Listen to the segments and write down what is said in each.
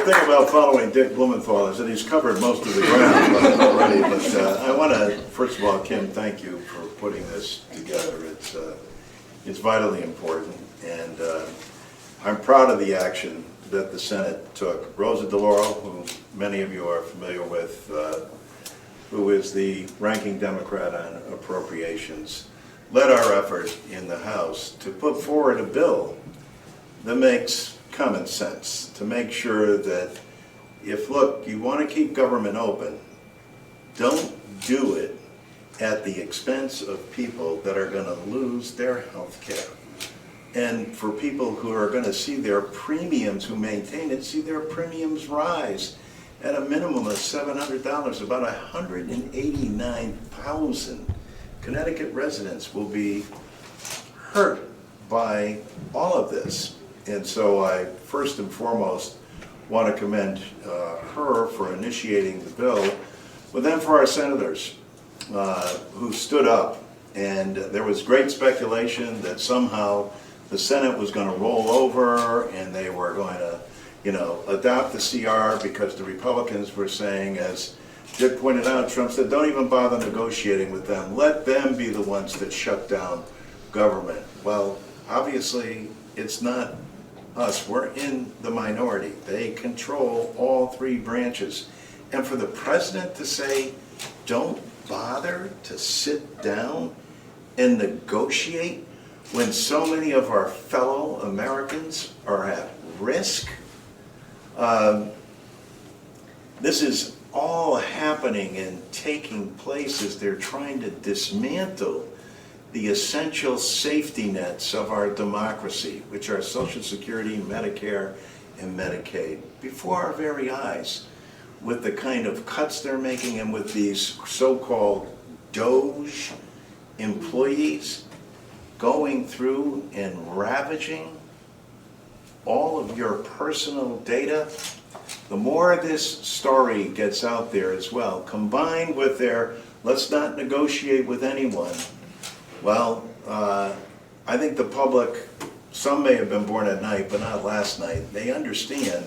thing about following Dick Blumenthal is that he's covered most of the ground already, but I want to, first of all, Kim, thank you for putting this together. It's vitally important, and I'm proud of the action that the Senate took. Rosa DeLauro, who many of you are familiar with, who is the ranking Democrat on appropriations, led our effort in the House to put forward a bill that makes common sense, to make sure that if, look, you want to keep government open, don't do it at the expense of people that are going to lose their health care. And for people who are going to see their premiums, who maintain it, see their premiums rise at a minimum of $700. About 189,000 Connecticut residents will be hurt by all of this. And so I first and foremost want to commend her for initiating the bill, but then for our senators who stood up. And there was great speculation that somehow the Senate was going to roll over and they were going to, adopt the CR because the Republicans were saying, as Dick pointed out, Trump said, don't even bother negotiating with them. Let them be the ones that shut down government. Well, obviously, it's not us. We're in the minority. They control all three branches. And for the president to say, don't bother to sit down and negotiate when so many of our fellow Americans are at risk, this is all happening and taking place as they're trying to dismantle the essential safety nets of our democracy, which are Social Security, Medicare, and Medicaid, before our very eyes, with the kind of cuts they're making and with these so-called DOGE employees going through and ravaging all of your personal data. The more this story gets out there as well, combined with their let's not negotiate with anyone, well, I think the public, some may have been born at night, but not last night. They understand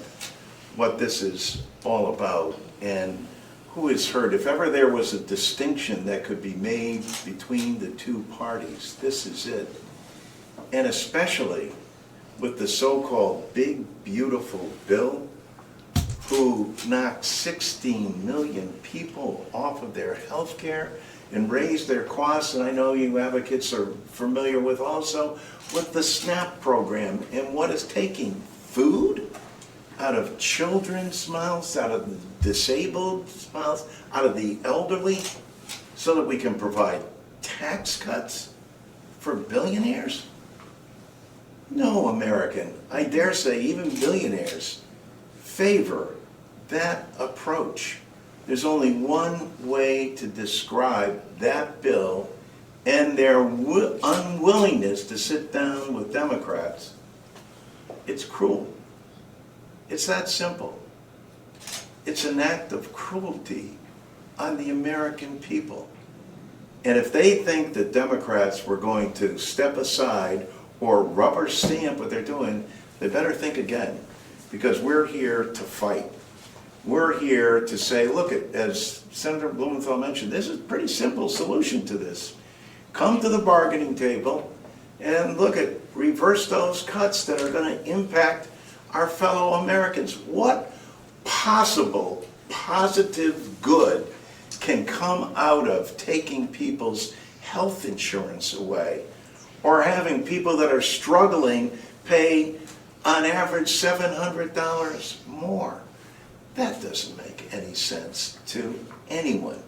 what this is all about and who is hurt. If ever there was a distinction that could be made between the two parties, this is it. And especially with the so-called big, beautiful bill, who knocked 16 million people off of their health care and raised their costs, and I know you advocates are familiar with also, with the SNAP program and what is taking food out of children's mouths, out of the disabled mouths, out of the elderly, so that we can provide tax cuts for billionaires? No American, I dare say even billionaires, favor that approach. There's only one way to describe that bill and their unwillingness to sit down with Democrats. It's cruel. It's that simple. It's an act of cruelty on the American people. And if they think that Democrats were going to step aside or rubber stamp what they're doing, they better think again, because we're here to fight. We're here to say, look, as Senator Blumenthal mentioned, this is a pretty simple solution to this. Come to the bargaining table and look at, reverse those cuts that are going to impact our fellow Americans. What possible positive good can come out of taking people's health insurance away, or having people that are struggling pay on average $700 more? That doesn't make any sense to anyone.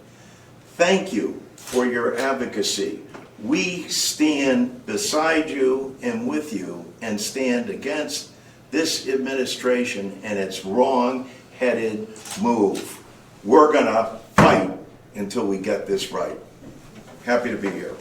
Thank you for your advocacy. We stand beside you and with you and stand against this administration and its wrong-headed move. We're gonna fight until we get this right. Happy to be here.